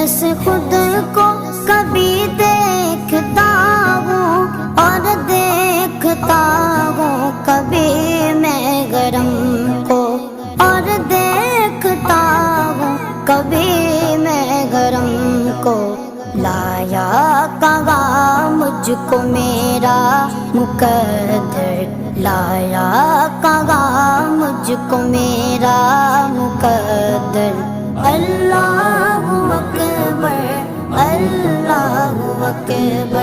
سے خود کو کبھی دیکھتا ہوں اور دیکھتا ہوں کبھی میں گرم کو اور دیکھتا ہوں کبھی میں گرم کو لایا کہاں مجھ کو میرا مقدر لایا کہاں مجھ کو میرا مقدر اللہ اکبر اللہ اکبر